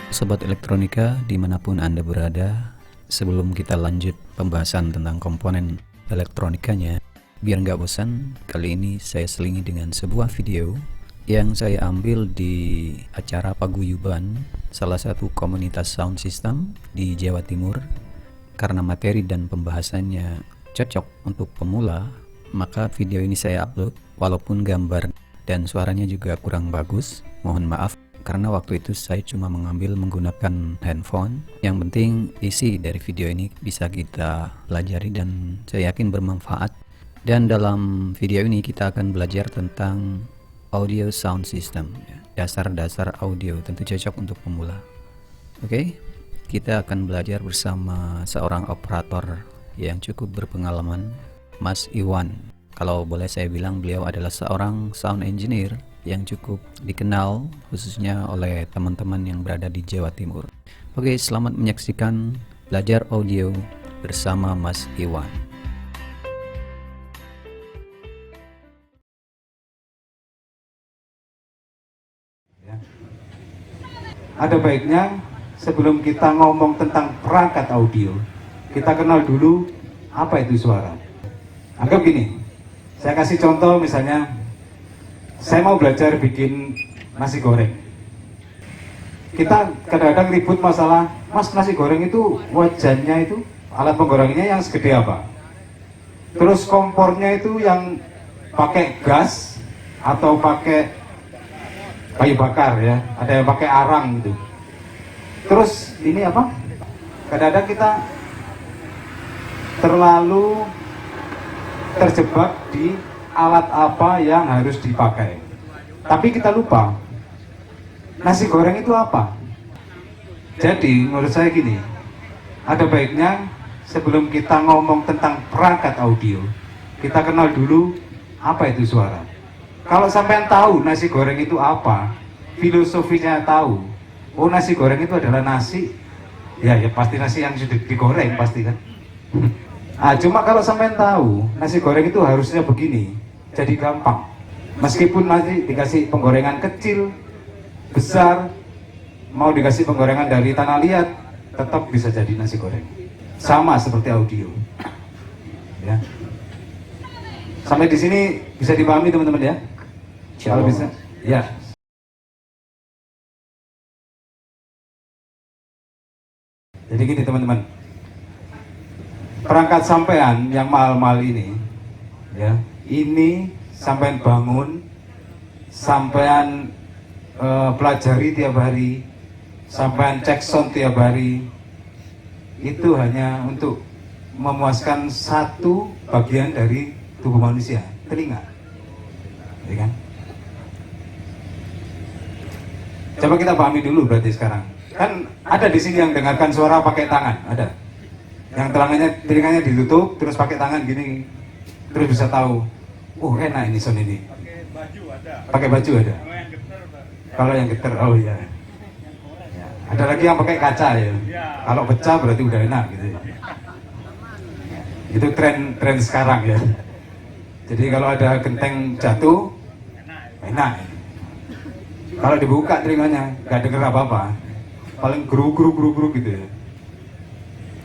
Sobat Elektronika dimanapun Anda berada, sebelum kita lanjut pembahasan tentang komponen elektronikanya, biar nggak bosan, kali ini saya selingi dengan sebuah video yang saya ambil di acara paguyuban salah satu komunitas sound system di Jawa Timur. Karena materi dan pembahasannya cocok untuk pemula, maka video ini saya upload walaupun gambar dan suaranya juga kurang bagus, mohon maaf. Karena waktu itu saya cuma menggunakan handphone. Yang penting isi dari video ini bisa kita pelajari dan saya yakin bermanfaat. Dan dalam video ini kita akan belajar tentang audio sound system, dasar-dasar audio, tentu cocok untuk pemula. Oke, kita akan belajar bersama seorang operator yang cukup berpengalaman, Mas Iwan. Kalau boleh saya bilang, beliau adalah seorang sound engineer yang cukup dikenal khususnya oleh teman-teman yang berada di Jawa Timur. Oke, selamat menyaksikan belajar audio bersama Mas Iwan. Ada baiknya sebelum kita ngomong tentang perangkat audio, kita kenal dulu apa itu suara. Anggap gini, saya kasih contoh misalnya, saya mau belajar bikin nasi goreng. Kita kadang-kadang ribut masalah, Mas, nasi goreng itu wajannya itu, alat penggorengnya yang segede apa? Terus kompornya itu yang pakai gas atau pakai kayu bakar ya, ada yang pakai arang gitu. Terus ini apa? Kadang-kadang kita terlalu terjebak di alat apa yang harus dipakai. Tapi kita lupa, nasi goreng itu apa? Jadi menurut saya gini, ada baiknya sebelum kita ngomong tentang perangkat audio, kita kenal dulu apa itu suara. Kalau sampean tahu nasi goreng itu apa, filosofinya tahu, oh nasi goreng itu adalah nasi, ya pasti nasi yang sudah digoreng pasti kan. Cuma kalau sampean tahu nasi goreng itu harusnya begini, jadi gampang. Meskipun nanti dikasih penggorengan kecil, besar, mau dikasih penggorengan dari tanah liat, tetap bisa jadi nasi goreng. Sama seperti audio. Ya. Sampai di sini bisa dipahami teman-teman ya? Kalau bisa, ya. Jadi gini teman-teman, perangkat sampean yang mahal-mahal ini, ya, ini sampean bangun, sampean pelajari tiap hari, sampean cek sound tiap hari, itu hanya untuk memuaskan satu bagian dari tubuh manusia, telinga, ya kan? Coba kita pahami dulu berarti sekarang. Kan ada di sini yang dengarkan suara pakai tangan, ada. Yang telinganya ditutup, terus pakai tangan gini, terus bisa tahu. Enak ini sound ini. Pakai baju ada. Pakai baju ada. Kalau yang getar, oh iya. Ya. Ada lagi yang pakai kaca ya. Kalau pecah berarti udah enak gitu. Itu tren sekarang ya. Jadi kalau ada genteng jatuh, enak. Kalau dibuka telinganya, nggak denger apa-apa. Paling gru gitu ya.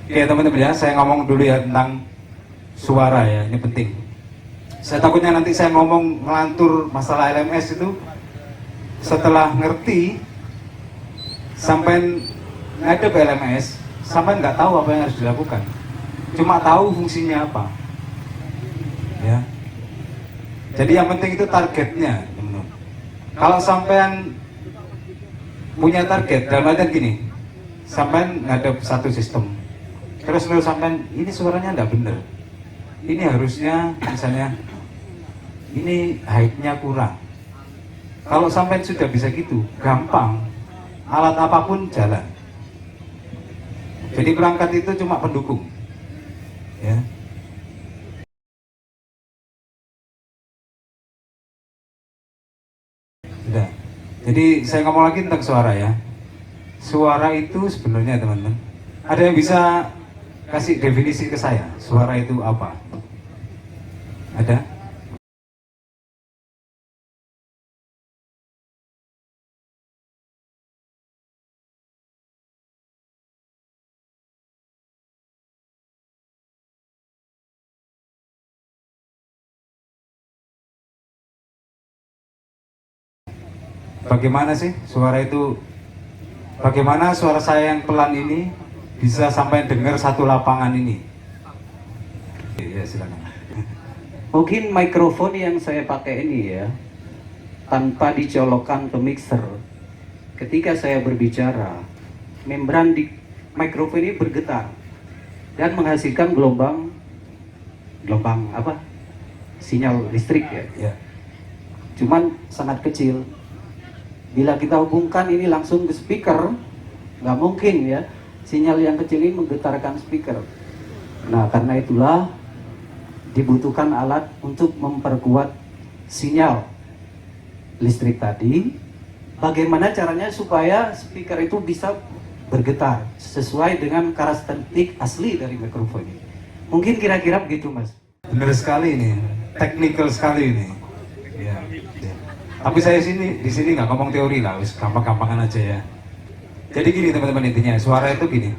Oke teman-teman ya, saya ngomong dulu ya tentang suara ya, ini penting. Saya takutnya nanti saya ngomong ngelantur masalah LMS itu, setelah ngerti sampai ngadep LMS, sampai nggak tahu apa yang harus dilakukan, cuma tahu fungsinya apa. Ya. Jadi yang penting itu targetnya, teman-teman. Kalau sampean punya target, dalam artian gini, sampean ngadep satu sistem, terus sampean ini suaranya nggak bener, ini harusnya misalnya ini height-nya kurang. Kalau sampai sudah bisa gitu, gampang, alat apapun jalan. Jadi perangkat itu cuma pendukung, ya. Sudah. Jadi saya ngomong lagi tentang suara ya. Suara itu sebenarnya teman-teman, ada yang bisa kasih definisi ke saya, suara itu apa? Ada? bagaimana sih suara itu, bagaimana suara saya yang pelan ini bisa sampai dengar satu lapangan ini. Ya, silakan. Mungkin mikrofon yang saya pakai ini ya, tanpa dicolokkan ke mixer. Ketika saya berbicara, membran di mikrofon ini bergetar dan menghasilkan gelombang apa? Sinyal listrik ya. Ya. Cuman sangat kecil. Bila kita hubungkan ini langsung ke speaker, nggak mungkin ya sinyal yang kecil ini menggetarkan speaker. Nah, karena itulah dibutuhkan alat untuk memperkuat sinyal listrik tadi. Bagaimana caranya supaya speaker itu bisa bergetar sesuai dengan karakteristik asli dari mikrofon ini? Mungkin kira-kira begitu, Mas. Benar sekali ini, teknikal sekali ini. Ya. Ya. Tapi saya di sini nggak ngomong teori lah, wis gampang-gampangan aja ya. Jadi gini teman-teman, intinya suara itu gini.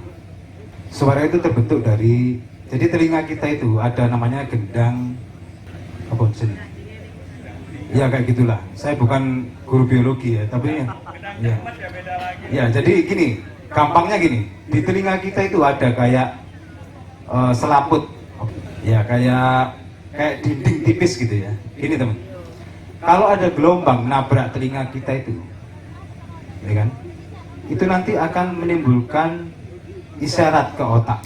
Suara itu terbentuk dari, jadi telinga kita itu ada namanya gendang apa sini. Ya kayak gitulah. Saya bukan guru biologi ya, tapi ya. Ya, jadi gini, gampangnya gini. Di telinga kita itu ada kayak selaput. Ya, kayak dinding tipis gitu ya. Gini teman. Kalau ada gelombang nabrak telinga kita itu, ya kan? Itu nanti akan menimbulkan isyarat ke otak.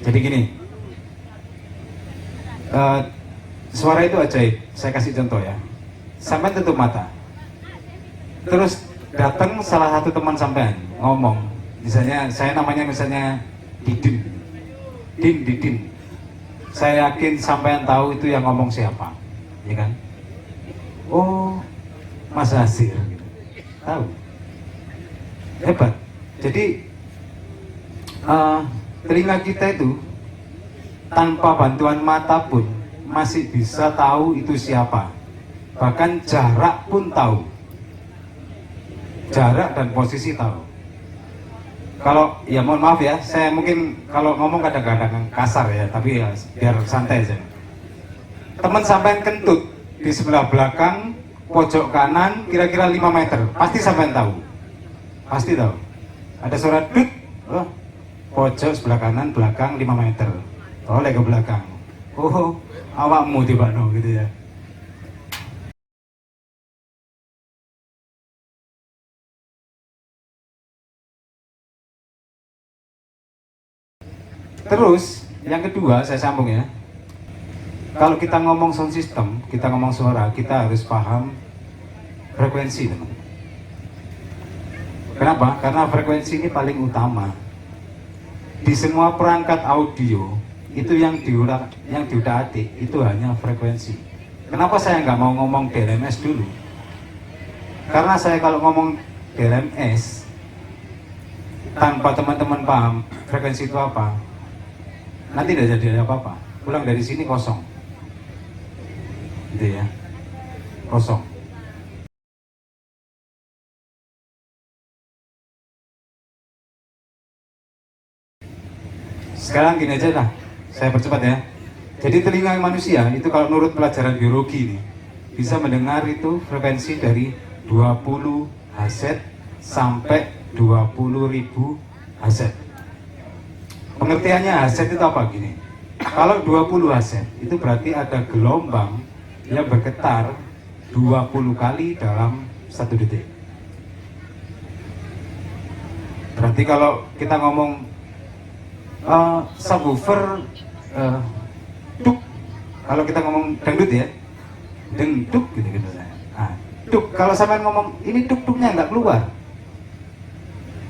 Jadi gini, suara itu ajaib. Saya kasih contoh ya. Sampai tutup mata. Terus datang salah satu teman sampean ngomong, misalnya saya namanya misalnya Didin. Didin. Saya yakin sampean tahu itu yang ngomong siapa, ya kan? Oh, Mas Hasir, tahu? Hebat. Jadi telinga kita itu tanpa bantuan mata pun masih bisa tahu itu siapa. Bahkan jarak pun tahu. Jarak dan posisi tahu. Kalau ya mohon maaf ya, saya mungkin kalau ngomong kadang-kadang kasar ya, tapi ya biar santai aja. Teman sampean kentut di sebelah belakang, pojok kanan, kira-kira 5 meter, pasti sampean tahu. Pasti tahu. Ada suara dut, oh, pojok sebelah kanan, belakang 5 meter. Oleh ke belakang. Oh, awakmu tiba-tiba gitu ya. Terus, yang kedua saya sambung ya. Kalau kita ngomong sound system, kita ngomong suara, kita harus paham frekuensi, teman. Kenapa? Karena frekuensi ini paling utama. Di semua perangkat audio, itu yang diutak-atik itu hanya frekuensi. Kenapa saya nggak mau ngomong DLMS dulu? Karena saya kalau ngomong DLMS, tanpa teman-teman paham frekuensi itu apa, nanti tidak jadi apa-apa. Pulang dari sini kosong, gitu ya, kosong. Sekarang gini aja lah, saya percepat ya. Jadi telinga manusia itu kalau menurut pelajaran biologi ini bisa mendengar itu frekuensi dari 20 Hz sampai 20.000 Hz. Pengertiannya Hz itu apa gini? Kalau 20 Hz itu berarti ada gelombang yang bergetar 20 kali dalam 1 detik. Berarti kalau kita ngomong subwoofer duk, kalau kita ngomong dangdut ya, dengduk gitu saya. Nah, duk, kalau sampai ngomong ini duk-duknya nggak keluar.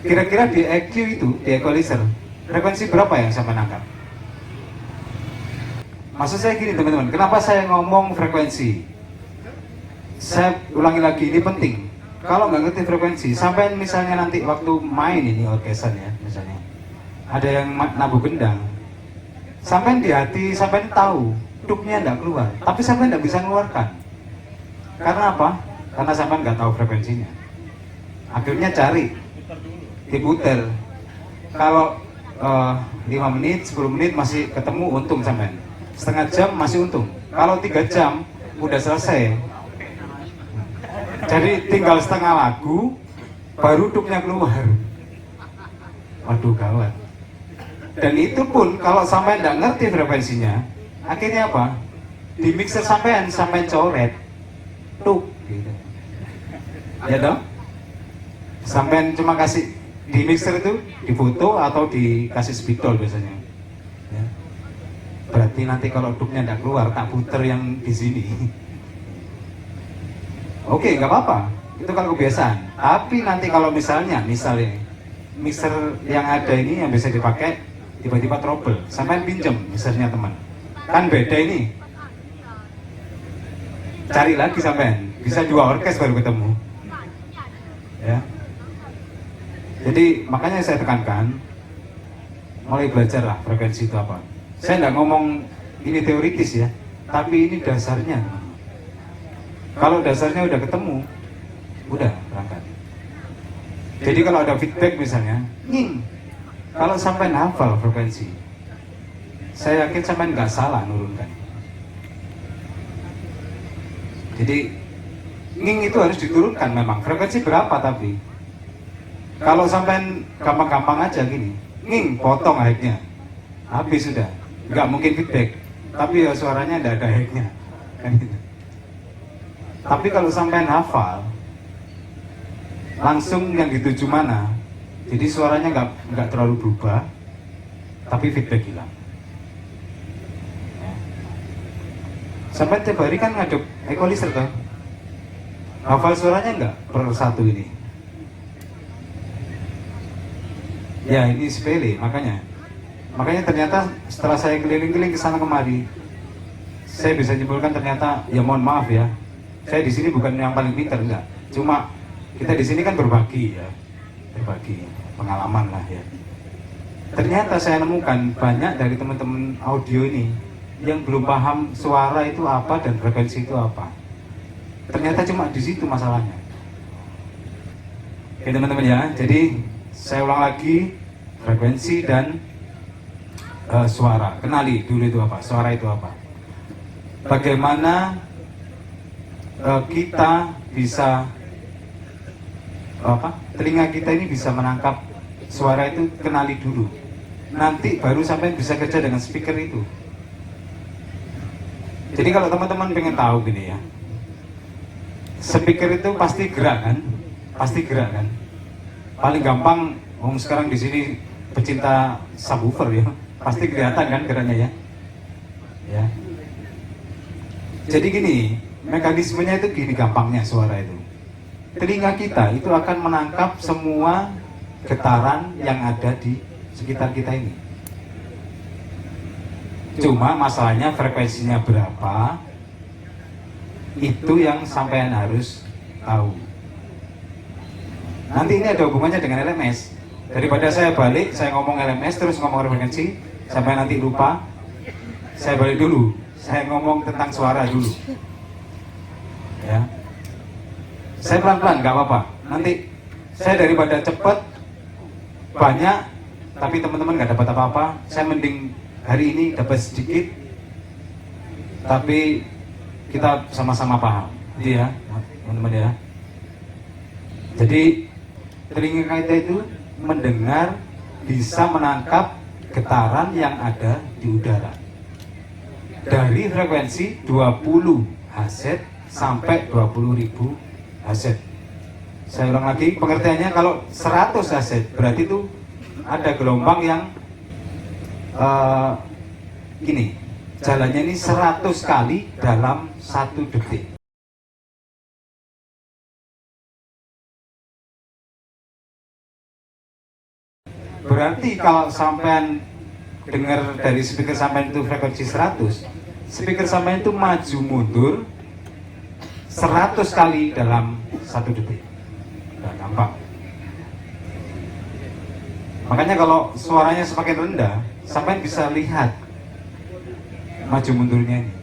Kira-kira di EQ itu, di equalizer, frekuensi berapa yang saya menangkap? Maksud saya gini teman-teman, kenapa saya ngomong frekuensi? Saya ulangi lagi, ini penting. Kalau nggak ngerti frekuensi, sampai misalnya nanti waktu main ini orkesan ya, misalnya ada yang nabuh gendang, sampai di hati, sampai tahu duknya nggak keluar, tapi sampai nggak bisa mengeluarkan. Karena apa? Karena sampai nggak tahu frekuensinya. Akhirnya cari, diputer. Kalau 5 menit, 10 menit masih ketemu, untung sampai. Setengah jam masih untung. Kalau 3 jam udah selesai. Jadi tinggal setengah lagu baru duknya keluar. Waduh, gawat. Dan itu pun kalau sampai nggak ngerti frekuensinya, akhirnya apa? Di mixer sampai coret tuk gitu. Ya dong? Sampai cuma kasih di mixer itu difoto atau dikasih spidol biasanya. Ya. Berarti nanti kalau duknya nggak keluar, tak puter yang di sini. Oke, nggak apa-apa. Itu kalau kebiasaan. Tapi nanti kalau misalnya mixer yang ada ini yang bisa dipakai tiba-tiba trouble, sampai pinjam mixernya teman. Kan beda ini. Cari lagi sampean, bisa 2 orkes baru ketemu. Ya. Jadi makanya saya tekankan, mulai belajar lah frekuensi itu apa. Saya nggak ngomong ini teoritis ya, tapi ini dasarnya. Kalau dasarnya udah ketemu, udah berangkat. Jadi kalau ada feedback misalnya, kalau sampai hafal frekuensi, saya yakin sampai nggak salah nurunkan. Jadi itu harus diturunkan memang. Frekuensi berapa tapi? Kalau sampai gampang-gampang aja gini, potong high-nya, habis sudah, nggak mungkin feedback. Tapi ya suaranya nggak ada high-nya, kan gitu. Tapi kalau sampai hafal, langsung yang dituju mana, jadi suaranya nggak terlalu berubah, tapi feedback hilang. Ya. Sampai tiap hari kan ngadep equalizer kan, hafal suaranya nggak per satu ini. Ya ini sepele, makanya ternyata setelah saya keliling-keliling ke sana kemari, saya bisa nyimpulkan ternyata, ya mohon maaf ya, saya di sini bukan yang paling pintar, enggak. Cuma kita di sini kan berbagi ya, berbagi pengalaman lah ya. Ternyata saya nemukan banyak dari teman-teman audio ini yang belum paham suara itu apa dan frekuensi itu apa. Ternyata cuma di situ masalahnya. Oke teman-teman ya, jadi saya ulang lagi, frekuensi dan suara. Kenali dulu itu apa, suara itu apa. Bagaimana kita bisa telinga kita ini bisa menangkap suara itu, kenali dulu. Nanti baru sampai bisa kerja dengan speaker itu. Jadi kalau teman-teman pengen tahu gini ya, speaker itu pasti gerak kan? Pasti gerak kan? Paling gampang, sekarang di sini pecinta subwoofer ya, pasti kelihatan kan geraknya ya. Ya. Jadi gini, mekanismenya itu gini gampangnya suara itu. Telinga kita itu akan menangkap semua getaran yang ada di sekitar kita ini. Cuma masalahnya frekuensinya berapa, itu yang sampean harus tahu. Nanti ini ada hubungannya dengan LMS. Daripada saya balik, saya ngomong LMS terus ngomong frekuensi, sampai nanti lupa. Saya balik dulu, saya ngomong tentang suara dulu. Ya. Saya pelan-pelan, nggak apa-apa. Nanti saya daripada cepat banyak, tapi teman-teman nggak dapat apa-apa. Saya mending hari ini dapat sedikit, tapi kita sama-sama paham, gitu ya, teman-teman ya. Jadi telinga kita itu mendengar, bisa menangkap getaran yang ada di udara dari frekuensi 20 Hz sampai 20.000 Hz. Saya ulang lagi pengertiannya, kalau 100 Hz berarti itu ada gelombang yang gini, jalannya ini 100 kali dalam 1 detik. Berarti kalau sampean dengar dari speaker sampean itu frekuensi 100, speaker sampean itu maju mundur 100 kali dalam 1 detik. Nah, gampang. Makanya kalau suaranya semakin rendah, sampean bisa lihat maju mundurnya ini.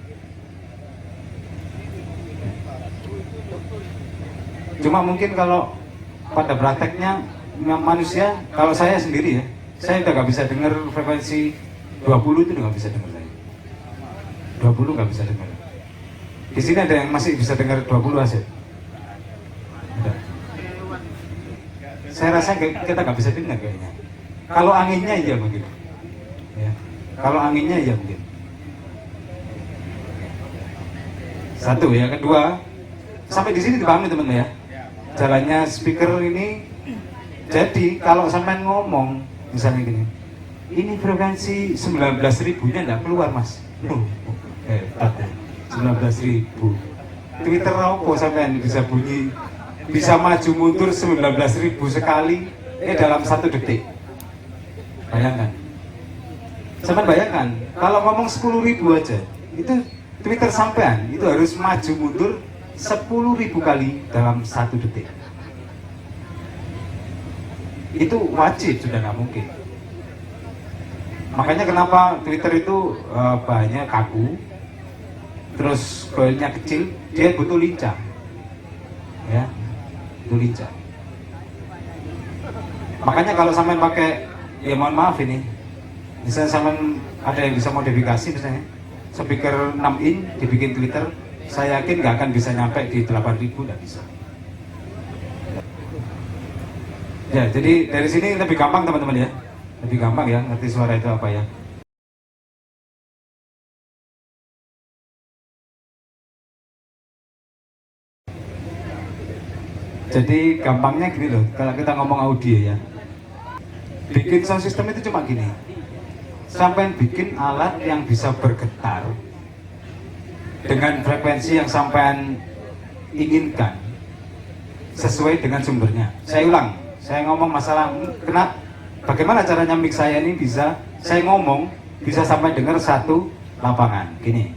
Cuma mungkin kalau pada prakteknya manusia, kalau saya sendiri ya, saya udah nggak bisa dengar frekuensi 20 itu udah nggak bisa dengar saya. 20 nggak bisa dengar. Di sini ada yang masih bisa dengar 20 Hz. Udah. Saya rasa kita nggak bisa dengar kayaknya. Kalau anginnya iya mungkin. Ya. Kalau anginnya iya mungkin. Satu ya, kedua, sampai di sini dipahami teman-teman ya. Jalannya speaker ini, jadi kalau sampai ngomong misalnya gini, ini frekuensi 19.000-nya nggak keluar mas. Hebat ya, 19.000. Twitter apa sampai bisa bunyi, bisa maju mundur 19.000 sekali dalam 1 detik. Bayangkan. Sampai bayangkan, kalau ngomong 10.000 aja, itu Twitter sampean itu harus maju mundur 10.000 kali dalam 1 detik. Itu wajib, sudah nggak mungkin. Makanya kenapa Twitter itu bahannya kaku, terus koilnya kecil, dia butuh lincah, ya, butuh lincah. Makanya kalau sampean pakai, ya mohon maaf ini, misalnya sampean ada yang bisa modifikasi misalnya, speaker 6 in dibikin Twitter, saya yakin nggak akan bisa nyampe di 8.000, nggak bisa. Ya, jadi dari sini lebih gampang teman-teman ya, lebih gampang ya ngerti suara itu apa ya. Jadi gampangnya gini loh, kalau kita ngomong audio ya, bikin sound system itu cuma gini, sampai bikin alat yang bisa bergetar dengan frekuensi yang sampean inginkan sesuai dengan sumbernya. Saya ulang, saya ngomong masalah bagaimana caranya mic saya ini bisa, saya ngomong bisa sampai dengar satu lapangan. Gini,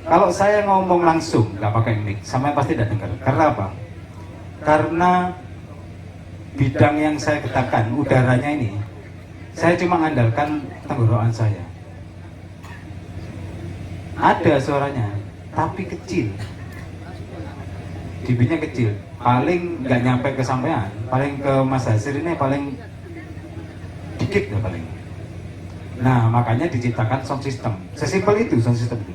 kalau saya ngomong langsung nggak pakai mic, sampai pasti tidak dengar. Karena apa? Karena bidang yang saya getarkan, udaranya ini, saya cuma mengandalkan tenggorokan saya. Ada suaranya, tapi kecil. dB-nya kecil, paling nggak nyampe ke sampean, paling ke Mas Hasir ini paling dikit ya paling. Nah makanya diciptakan sound system, sesimpel itu sound system itu.